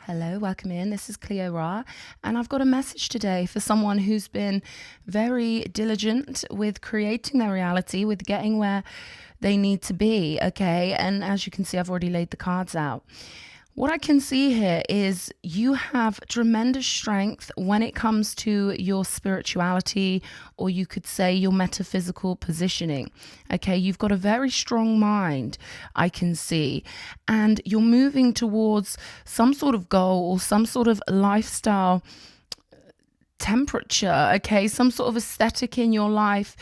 Hello, welcome in. This is Cleo Ra, and I've got a message today for someone who's been very diligent with creating their reality, with getting where they need to be, okay? And as you can see, I've already laid the cards out. What I can see here is you have tremendous strength when it comes to your spirituality, or you could say your metaphysical positioning. Okay, you've got a very strong mind, I can see, and you're moving towards some sort of goal or some sort of lifestyle temperature, okay, some sort of aesthetic in your life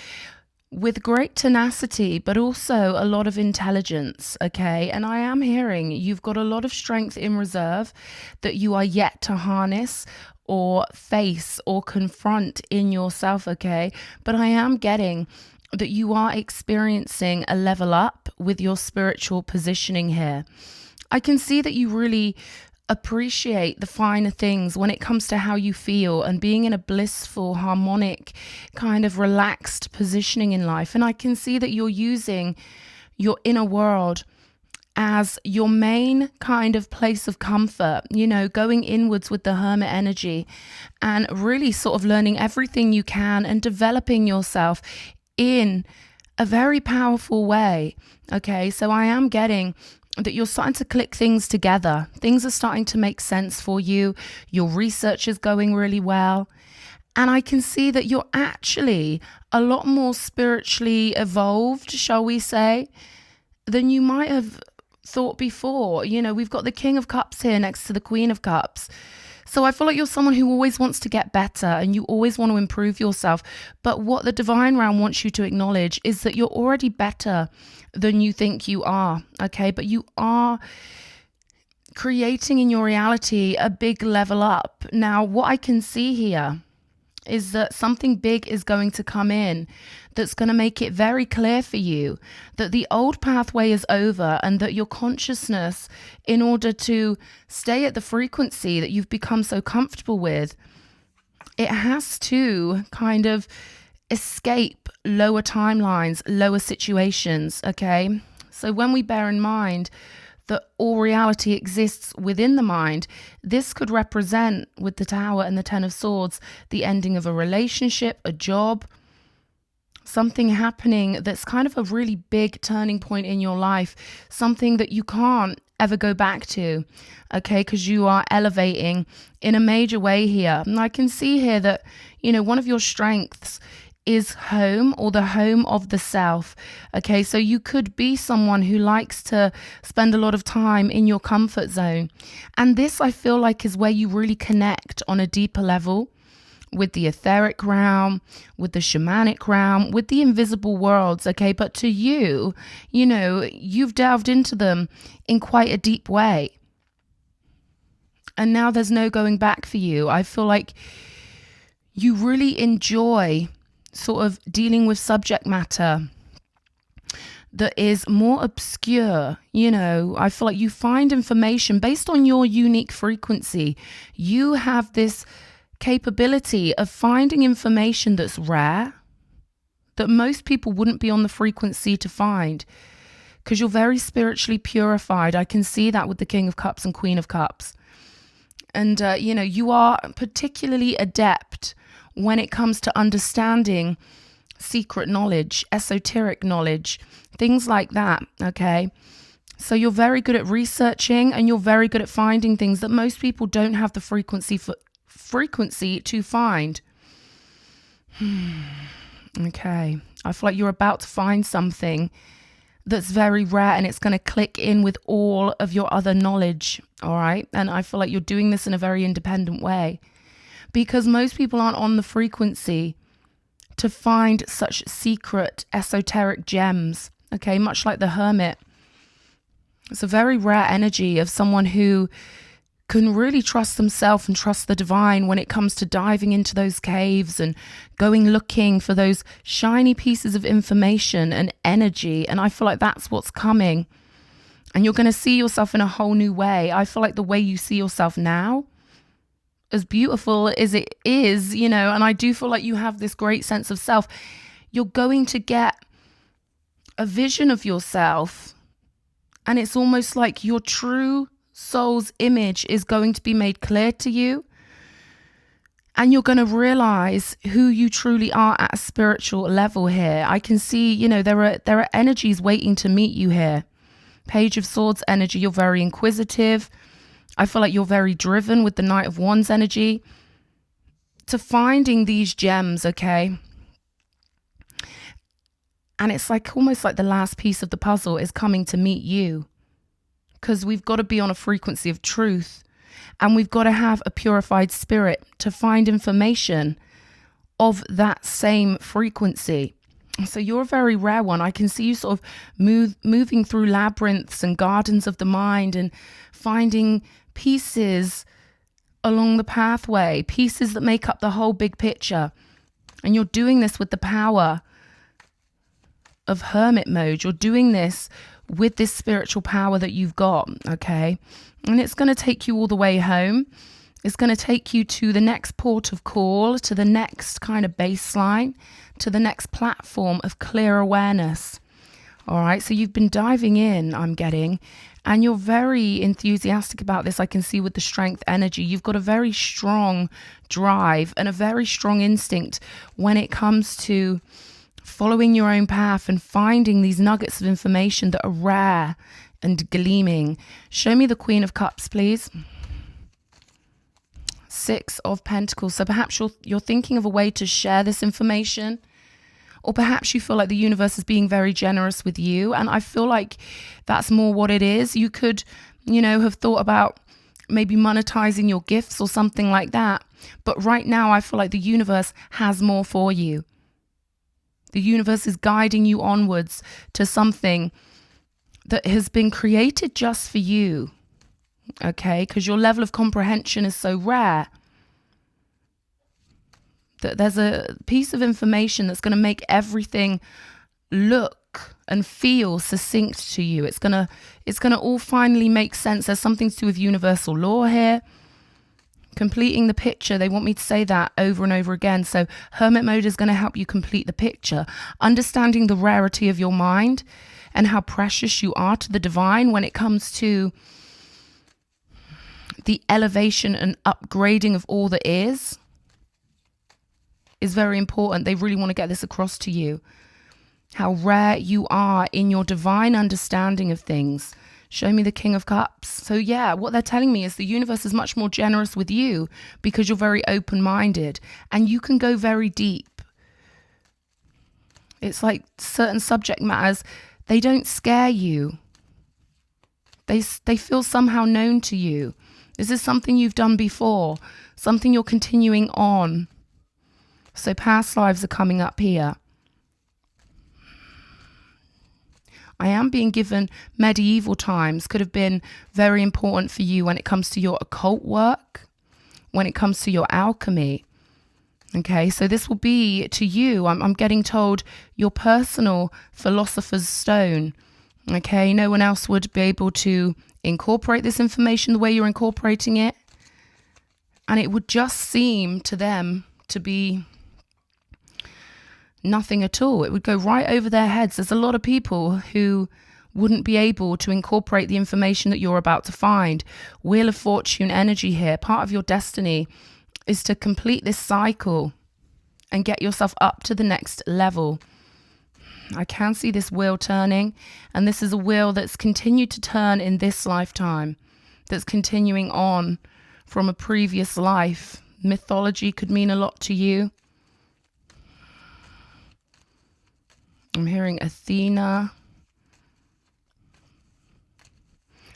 with great tenacity, but also a lot of intelligence, okay? And I am hearing you've got a lot of strength in reserve that you are yet to harness or face or confront in yourself, okay? But I am getting that you are experiencing a level up with your spiritual positioning here. I can see that you really appreciate the finer things when it comes to how you feel and being in a blissful, harmonic, kind of relaxed positioning in life. And I can see that you're using your inner world as your main kind of place of comfort, you know, going inwards with the Hermit energy and really sort of learning everything you can and developing yourself in a very powerful way. Okay, so I am getting that you're starting to click things together. Things are starting to make sense for you. Your research is going really well. And I can see that you're actually a lot more spiritually evolved, shall we say, than you might have thought before. You know, we've got the King of Cups here next to the Queen of Cups. So I feel like you're someone who always wants to get better and you always want to improve yourself. But what the divine realm wants you to acknowledge is that you're already better than you think you are. Okay, but you are creating in your reality a big level up. Now, what I can see here is that something big is going to come in that's going to make it very clear for you that the old pathway is over and that your consciousness, in order to stay at the frequency that you've become so comfortable with, it has to kind of escape lower timelines, lower situations, okay? So when we bear in mind that all reality exists within the mind, this could represent, with the Tower and the Ten of Swords, the ending of a relationship, a job, something happening that's kind of a really big turning point in your life, something that you can't ever go back to, okay, because you are elevating in a major way here. And I can see here that, you know, one of your strengths is home, or the home of the self. Okay, so you could be someone who likes to spend a lot of time in your comfort zone. And this, I feel like, is where you really connect on a deeper level with the etheric realm, with the shamanic realm, with the invisible worlds. Okay, but to you, you know, you've delved into them in quite a deep way. And now there's no going back for you. I feel like you really enjoy sort of dealing with subject matter that is more obscure. You know, I feel like you find information based on your unique frequency. You have this capability of finding information that's rare, that most people wouldn't be on the frequency to find, because you're very spiritually purified. I can see that with the King of Cups and Queen of Cups. And, you know, you are particularly adept when it comes to understanding secret knowledge, esoteric knowledge, things like that, okay? So you're very good at researching and you're very good at finding things that most people don't have the frequency to find. Okay, I feel like you're about to find something that's very rare and it's going to click in with all of your other knowledge, all right? And I feel like you're doing this in a very independent way, because most people aren't on the frequency to find such secret esoteric gems, okay? Much like the Hermit. It's a very rare energy of someone who can really trust themselves and trust the divine when it comes to diving into those caves and going looking for those shiny pieces of information and energy. And I feel like that's what's coming. And you're going to see yourself in a whole new way. I feel like the way you see yourself now, as beautiful as it is, you know, and I do feel like you have this great sense of self, you're going to get a vision of yourself, and it's almost like your true soul's image is going to be made clear to you. And you're going to realize who you truly are at a spiritual level here. I can see, there are energies waiting to meet you here. Page of Swords energy, you're very inquisitive. I feel like you're very driven with the Knight of Wands energy to finding these gems, okay? And it's like almost like the last piece of the puzzle is coming to meet you, because we've got to be on a frequency of truth, and we've got to have a purified spirit to find information of that same frequency. So you're a very rare one. I can see you sort of moving through labyrinths and gardens of the mind and finding pieces along the pathway, pieces that make up the whole big picture. And you're doing this with the power of hermit mode. You're doing this with this spiritual power that you've got, okay? And it's going to take you all the way home. It's going to take you to the next port of call, to the next kind of baseline, to the next platform of clear awareness. All right, so you've been diving in, I'm getting, and you're very enthusiastic about this. I can see with the strength energy. You've got a very strong drive and a very strong instinct when it comes to following your own path and finding these nuggets of information that are rare and gleaming. Show me the Queen of Cups, please. 6 of Pentacles. So perhaps you're thinking of a way to share this information, or perhaps you feel like the universe is being very generous with you. And I feel like that's more what it is. You could, have thought about maybe monetizing your gifts or something like that. But right now I feel like the universe has more for you. The universe is guiding you onwards to something that has been created just for you, okay? Because your level of comprehension is so rare that there's a piece of information that's going to make everything look and feel succinct to you. It's going to all finally make sense. There's something to do with universal law here. Completing the picture. They want me to say that over and over again. So hermit mode is going to help you complete the picture. Understanding the rarity of your mind and how precious you are to the divine when it comes to the elevation and upgrading of all that is very important. They really want to get this across to you. How rare you are in your divine understanding of things. Show me the King of Cups. So yeah, what they're telling me is the universe is much more generous with you because you're very open-minded and you can go very deep. It's like certain subject matters, they don't scare you. They feel somehow known to you. This is something you've done before, something you're continuing on. So past lives are coming up here. I am being given medieval times could have been very important for you when it comes to your occult work, when it comes to your alchemy. Okay, so this will be to you, I'm getting told, your personal philosopher's stone. Okay, no one else would be able to incorporate this information the way you're incorporating it. And it would just seem to them to be nothing at all. It would go right over their heads. There's a lot of people who wouldn't be able to incorporate the information that you're about to find. Wheel of Fortune energy here. Part of your destiny is to complete this cycle and get yourself up to the next level. I can see this wheel turning, and this is a wheel that's continued to turn in this lifetime, that's continuing on from a previous life. Mythology could mean a lot to you. I'm hearing Athena.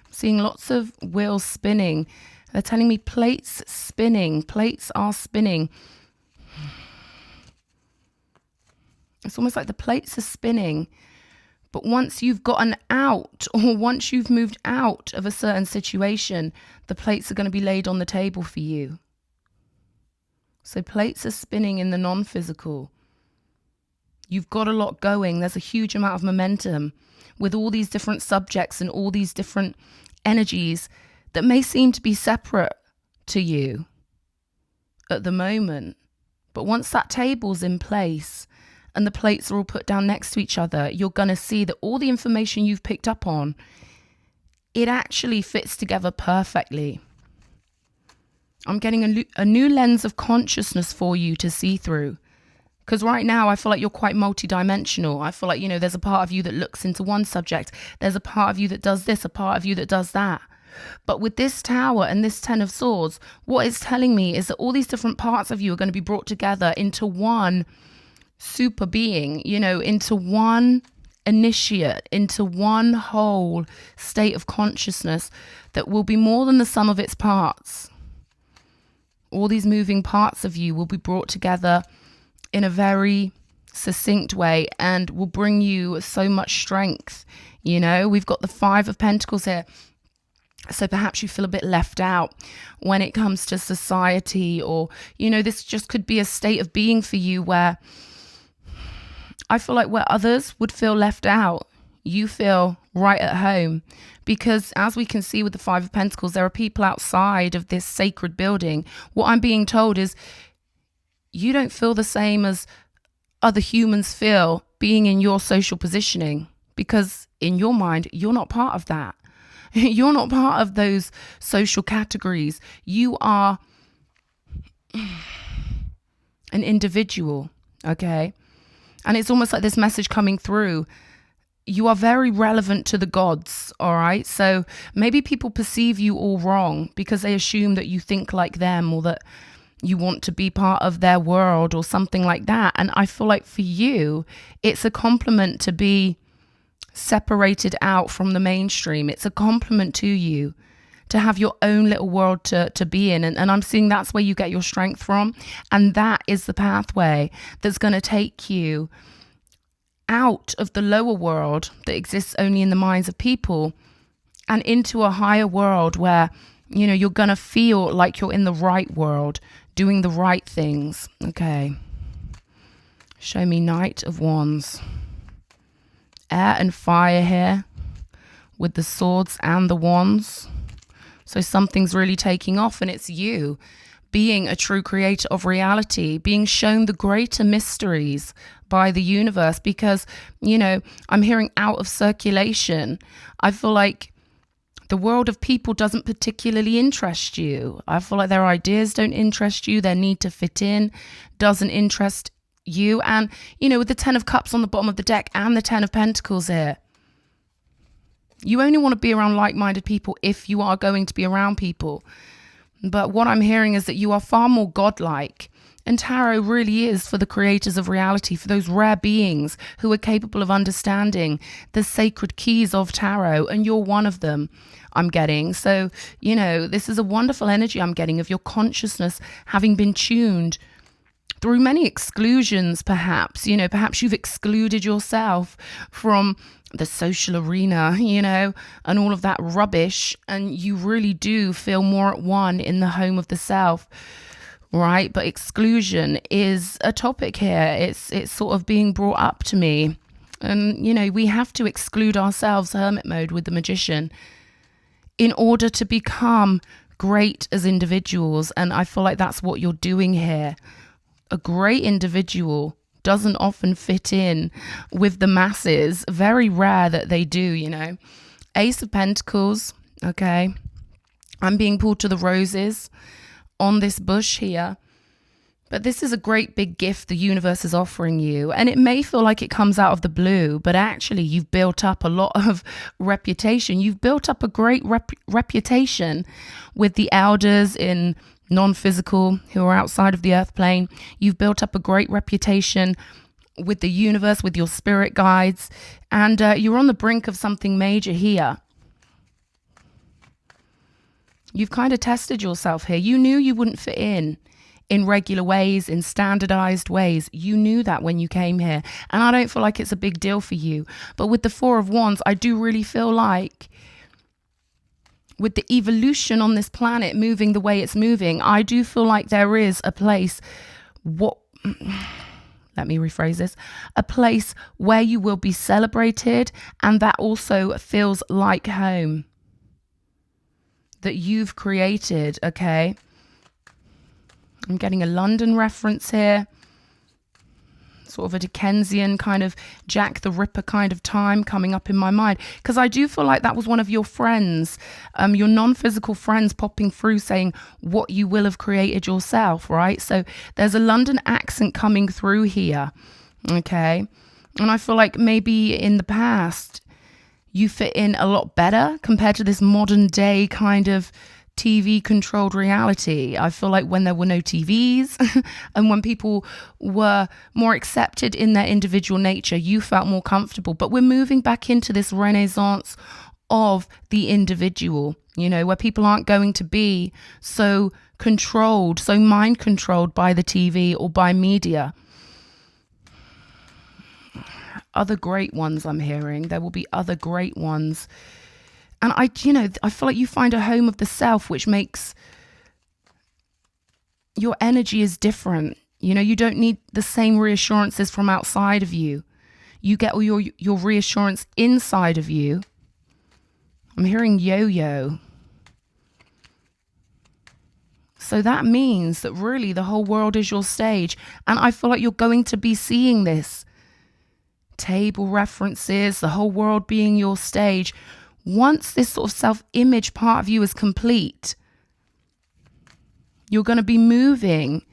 I'm seeing lots of wheels spinning. They're telling me plates spinning. Plates are spinning. It's almost like the plates are spinning. But once you've gotten out, or once you've moved out of a certain situation, the plates are going to be laid on the table for you. So plates are spinning in the non-physical. You've got a lot going. There's a huge amount of momentum with all these different subjects and all these different energies that may seem to be separate to you at the moment. But once that table's in place and the plates are all put down next to each other, you're going to see that all the information you've picked up on it actually fits together perfectly. I'm getting a new lens of consciousness for you to see through. Because right now, I feel like you're quite multidimensional. I feel like, there's a part of you that looks into one subject. There's a part of you that does this, a part of you that does that. But with this Tower and this Ten of Swords, what it's telling me is that all these different parts of you are going to be brought together into one super being, into one initiate, into one whole state of consciousness that will be more than the sum of its parts. All these moving parts of you will be brought together in a very succinct way and will bring you so much strength. We've got the Five of Pentacles here. So perhaps you feel a bit left out when it comes to society, or, this just could be a state of being for you where I feel like where others would feel left out, you feel right at home. Because as we can see with the Five of Pentacles, there are people outside of this sacred building. What I'm being told is you don't feel the same as other humans feel being in your social positioning, because in your mind, you're not part of that. You're not part of those social categories. You are an individual, okay? And it's almost like this message coming through. You are very relevant to the gods, all right? So maybe people perceive you all wrong because they assume that you think like them, or that you want to be part of their world or something like that. And I feel like for you, it's a compliment to be separated out from the mainstream. It's a compliment to you to have your own little world to be in. And I'm seeing that's where you get your strength from. And that is the pathway that's going to take you out of the lower world that exists only in the minds of people and into a higher world where, you're going to feel like you're in the right world, doing the right things. Okay. Show me Knight of Wands. Air and fire here with the swords and the wands. So something's really taking off, and it's you being a true creator of reality, being shown the greater mysteries by the universe, because, I'm hearing out of circulation. I feel like the world of people doesn't particularly interest you. I feel like their ideas don't interest you. Their need to fit in doesn't interest you. And, with the Ten of Cups on the bottom of the deck and the Ten of Pentacles here, you only want to be around like-minded people if you are going to be around people. But what I'm hearing is that you are far more godlike. And tarot really is for the creators of reality, for those rare beings who are capable of understanding the sacred keys of tarot. And you're one of them, I'm getting. So, this is a wonderful energy I'm getting of your consciousness having been tuned through many exclusions, perhaps. Perhaps you've excluded yourself from the social arena, and all of that rubbish. And you really do feel more at one in the home of the self. Right, but exclusion is a topic here. It's sort of being brought up to me. And, we have to exclude ourselves, hermit mode with the Magician, in order to become great as individuals. And I feel like that's what you're doing here. A great individual doesn't often fit in with the masses. Very rare that they do, Ace of Pentacles, okay. I'm being pulled to the roses on this bush here. But this is a great big gift the universe is offering you. And it may feel like it comes out of the blue, but actually you've built up a lot of reputation. You've built up a great reputation with the elders in non-physical who are outside of the earth plane. You've built up a great reputation with the universe, with your spirit guides. And you're on the brink of something major here. You've kind of tested yourself here. You knew you wouldn't fit in regular ways, in standardized ways. You knew that when you came here. And I don't feel like it's a big deal for you. But with the Four of Wands, I do really feel like with the evolution on this planet moving the way it's moving, I do feel like there is a place, let me rephrase this, a place where you will be celebrated, and that also feels like home. That you've created, okay? I'm getting a London reference here. sort of a Dickensian kind of Jack the Ripper kind of time coming up in my mind, because I do feel like that was one of your friends, your non-physical friends popping through saying what you will have created yourself, right? So there's a London accent coming through here, okay? And I feel like maybe in the past you fit in a lot better compared to this modern day kind of TV controlled reality. I feel like when there were no TVs and when people were more accepted in their individual nature, you felt more comfortable. But we're moving back into this renaissance of the individual, you know, where people aren't going to be so controlled, so mind controlled by the TV or by media. Other great ones I'm hearing. There will be other great ones. And I feel like you find a home of the self, which makes your energy is different. You know, you don't need the same reassurances from outside of you. You get all your reassurance inside of you. I'm hearing yo-yo. So that means that really the whole world is your stage. And I feel like you're going to be seeing this. Table references, the whole world being your stage. Once this sort of self-image part of you is complete, you're going to be moving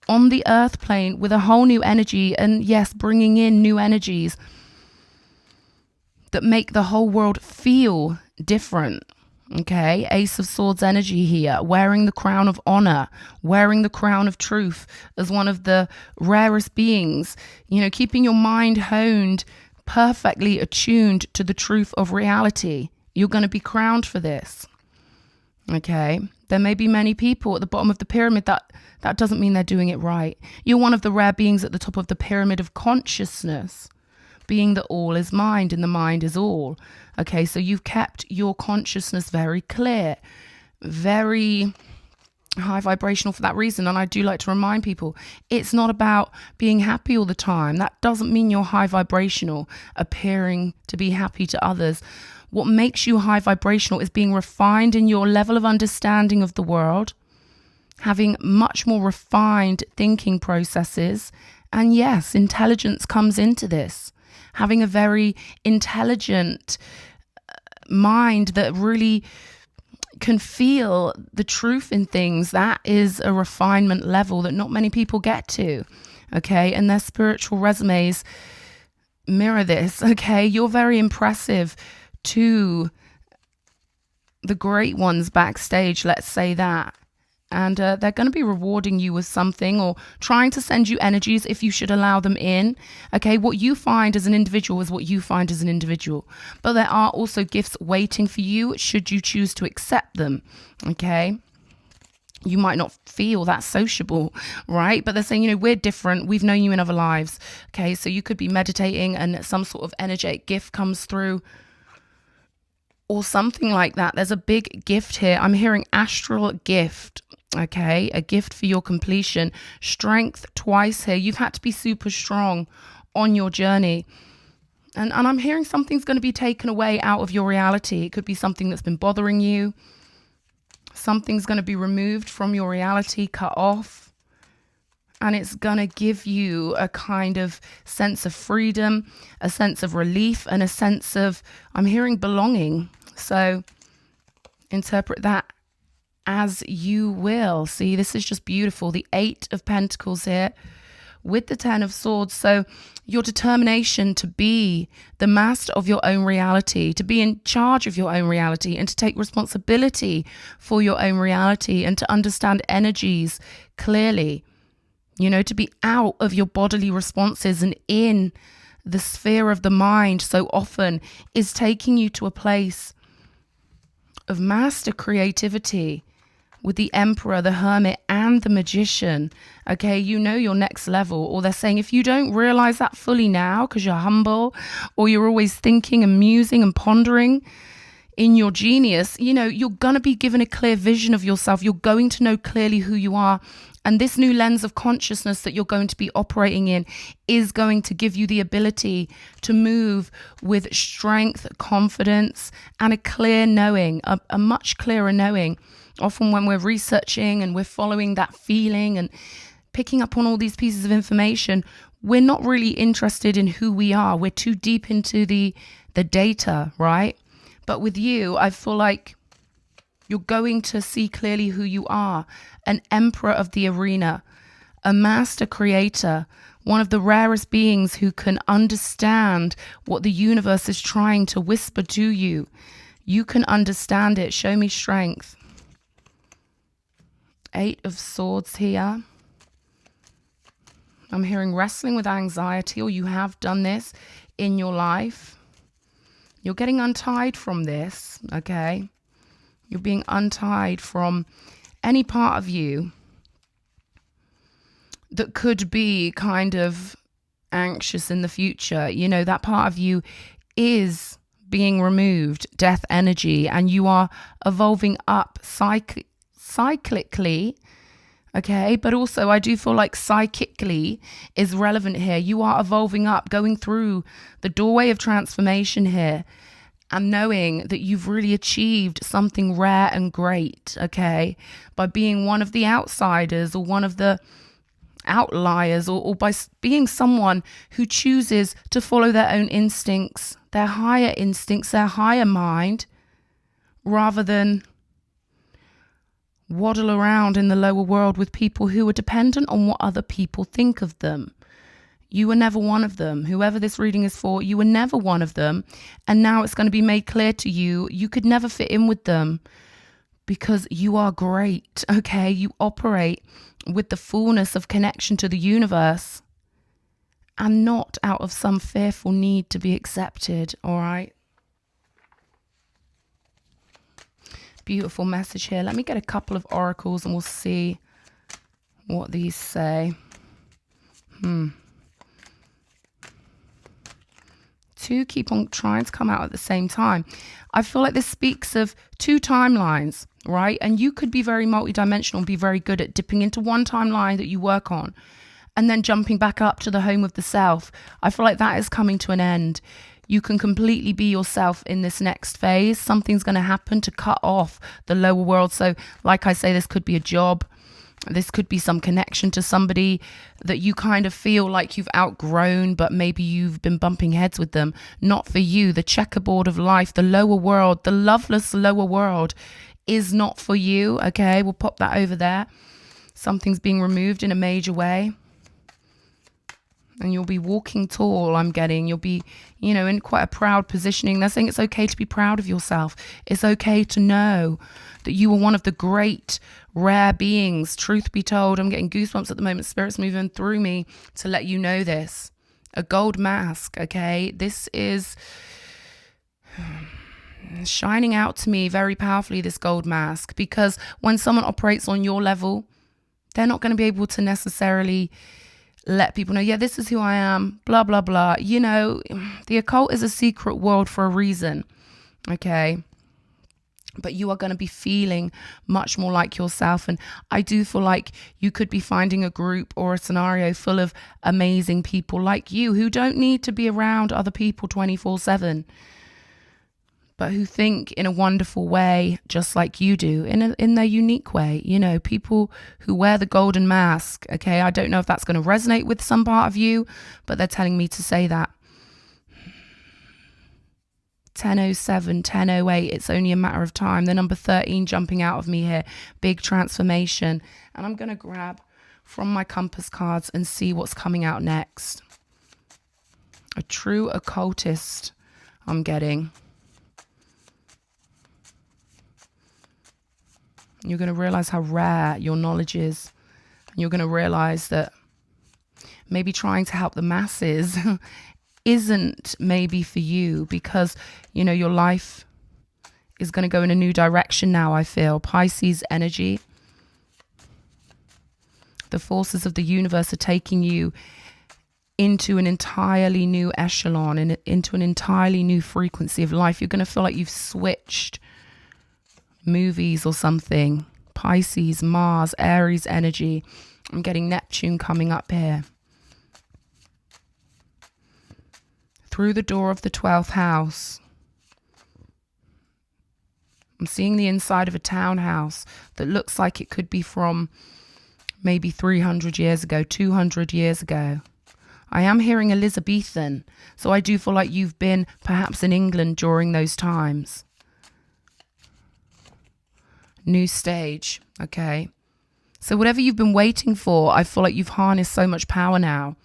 on the earth plane with a whole new energy, and yes, bringing in new energies that make the whole world feel different. Okay, Ace of Swords energy here, wearing the crown of honor, wearing the crown of truth as one of the rarest beings, you know, keeping your mind honed, perfectly attuned to the truth of reality. You're going to be crowned for this. Okay, there may be many people at the bottom of the pyramid that doesn't mean they're doing it right. You're one of the rare beings at the top of the pyramid of consciousness, being that all is mind and the mind is all. Okay, so you've kept your consciousness very clear, very high vibrational for that reason. And I do like to remind people, it's not about being happy all the time. That doesn't mean you're high vibrational, appearing to be happy to others. What makes you high vibrational is being refined in your level of understanding of the world, having much more refined thinking processes. And yes, intelligence comes into this. Having a very intelligent mind that really can feel the truth in things, that is a refinement level that not many people get to. Okay, and their spiritual resumes mirror this. Okay, you're very impressive to the great ones backstage, let's say that. And they're going to be rewarding you with something or trying to send you energies if you should allow them in. Okay, what you find as an individual is what you find as an individual. But there are also gifts waiting for you should you choose to accept them. Okay, you might not feel that sociable, right? But they're saying, you know, we're different. We've known you in other lives. Okay, so you could be meditating and some sort of energetic gift comes through, or something like that. There's a big gift here. I'm hearing astral gift. Okay, a gift for your completion. Strength twice here. You've had to be super strong on your journey. And I'm hearing something's going to be taken away out of your reality. It could be something that's been bothering you. Something's going to be removed from your reality, cut off. And it's going to give you a kind of sense of freedom, a sense of relief, and a sense of, I'm hearing, belonging. So interpret that as you will. See, this is just beautiful. The 8 of Pentacles here with the 10 of Swords. So your determination to be the master of your own reality, to be in charge of your own reality, and to take responsibility for your own reality, and to understand energies clearly, you know, to be out of your bodily responses and in the sphere of the mind so often is taking you to a place of master creativity with the Emperor, the Hermit, and the Magician. Okay, you know your next level. Or they're saying if you don't realize that fully now because you're humble, or you're always thinking and musing and pondering in your genius, you know, you're going to be given a clear vision of yourself. You're going to know clearly who you are. And this new lens of consciousness that you're going to be operating in is going to give you the ability to move with strength, confidence, and a clear knowing, a much clearer knowing. Often when we're researching and we're following that feeling and picking up on all these pieces of information, we're not really interested in who we are. We're too deep into the data, right? But with you, I feel like you're going to see clearly who you are. An emperor of the arena, a master creator, one of the rarest beings who can understand what the universe is trying to whisper to you. You can understand it. Show me strength. 8 of Swords here. I'm hearing wrestling with anxiety, or you have done this in your life. You're getting untied from this, okay? You're being untied from any part of you that could be kind of anxious in the future. You know, that part of you is being removed, death energy, and you are evolving up cyclically, okay? But also I do feel like psychically is relevant here. You are evolving up, going through the doorway of transformation here, and knowing that you've really achieved something rare and great, okay? By being one of the outsiders or one of the outliers, or by being someone who chooses to follow their own instincts, their higher instincts, their higher mind, rather than waddle around in the lower world with people who are dependent on what other people think of them. You were never one of them. Whoever this reading is for, you were never one of them. And now it's going to be made clear to you, you could never fit in with them because you are great, okay? You operate with the fullness of connection to the universe and not out of some fearful need to be accepted, all right? Beautiful message here. Let me get a couple of oracles and we'll see what these say. Two keep on trying to come out at the same time. I feel like this speaks of 2 timelines, right? And you could be very multidimensional and be very good at dipping into one timeline that you work on and then jumping back up to the home of the self. I feel like that is coming to an end. You can completely be yourself in this next phase. Something's going to happen to cut off the lower world. So like I say, this could be a job. This could be some connection to somebody that you kind of feel like you've outgrown, but maybe you've been bumping heads with them. Not for you. The checkerboard of life, the lower world, the loveless lower world is not for you. Okay, we'll pop that over there. Something's being removed in a major way. And you'll be walking tall, I'm getting. You'll be, you know, in quite a proud positioning. They're saying it's okay to be proud of yourself. It's okay to know that you are one of the great, rare beings. Truth be told, I'm getting goosebumps at the moment. Spirit's moving through me to let you know this. A gold mask, okay? This is shining out to me very powerfully, this gold mask. Because when someone operates on your level, they're not going to be able to necessarily let people know, yeah, this is who I am, blah, blah, blah. You know, the occult is a secret world for a reason, okay? But you are going to be feeling much more like yourself. And I do feel like you could be finding a group or a scenario full of amazing people like you who don't need to be around other people 24/7, but who think in a wonderful way, just like you do, in their unique way. You know, people who wear the golden mask, okay? I don't know if that's going to resonate with some part of you, but they're telling me to say that. 10:07, 10:08, it's only a matter of time. The number 13 jumping out of me here. Big transformation. And I'm going to grab from my compass cards and see what's coming out next. A true occultist, I'm getting. You're going to realize how rare your knowledge is. You're going to realize that maybe trying to help the masses isn't maybe for you, because, you know, your life is going to go in a new direction now, I feel. Pisces energy. The forces of the universe are taking you into an entirely new echelon, into an entirely new frequency of life. You're going to feel like you've switched movies or something. Pisces, Mars, Aries energy. I'm getting Neptune coming up here. Through the door of the 12th house. I'm seeing the inside of a townhouse that looks like it could be from maybe 300 years ago, 200 years ago. I am hearing Elizabethan, so I do feel like you've been perhaps in England during those times. New stage, okay. So whatever you've been waiting for, I feel like you've harnessed so much power now.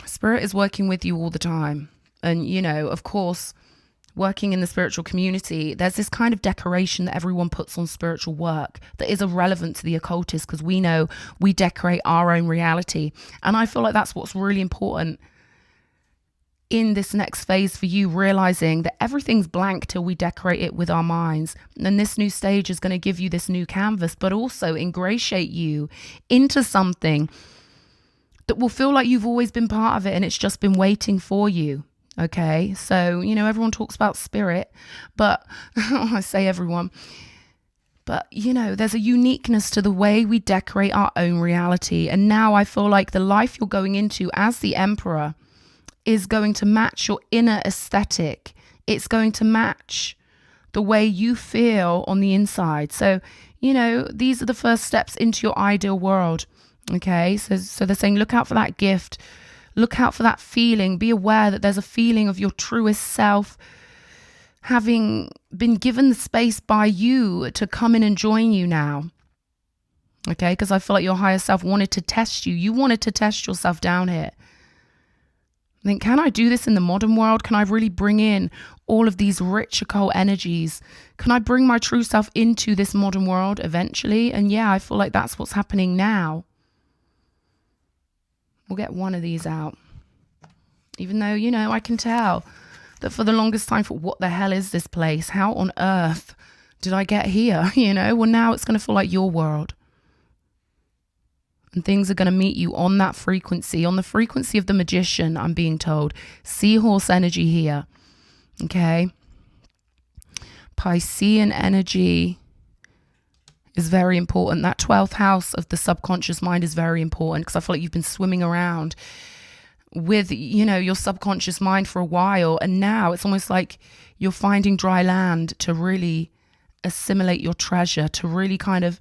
Spirit is working with you all the time. And, you know, of course, working in the spiritual community, there's this kind of decoration that everyone puts on spiritual work that is irrelevant to the occultist, because we know we decorate our own reality. And I feel like that's what's really important in this next phase for you, realizing that everything's blank till we decorate it with our minds. And this new stage is going to give you this new canvas, but also ingratiate you into something that will feel like you've always been part of it and it's just been waiting for you. Okay, so, you know, everyone talks about spirit, but I say everyone, but, you know, there's a uniqueness to the way we decorate our own reality. And now I feel like the life you're going into as the Emperor is going to match your inner aesthetic. It's going to match the way you feel on the inside. So, you know, these are the first steps into your ideal world. Okay, so they're saying, look out for that gift. Look out for that feeling. Be aware that there's a feeling of your truest self having been given the space by you to come in and join you now. Okay, because I feel like your higher self wanted to test you. You wanted to test yourself down here. Then can I do this in the modern world? Can I really bring in all of these rich occult energies? Can I bring my true self into this modern world eventually? And yeah, I feel like that's what's happening now. We'll get one of these out. Even though, you know, I can tell that for the longest time, for what the hell is this place? How on earth did I get here? You know, well, now it's going to feel like your world. And things are going to meet you on that frequency, on the frequency of the magician, I'm being told. Seahorse energy here. Okay. Piscean energy is very important. That 12th house of the subconscious mind is very important, because I feel like you've been swimming around with, you know, your subconscious mind for a while. And now it's almost like you're finding dry land to really assimilate your treasure, to really kind of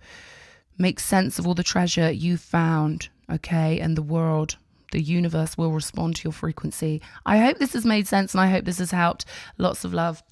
make sense of all the treasure you found, okay? And the world, the universe will respond to your frequency. I hope this has made sense and I hope this has helped. Lots of love.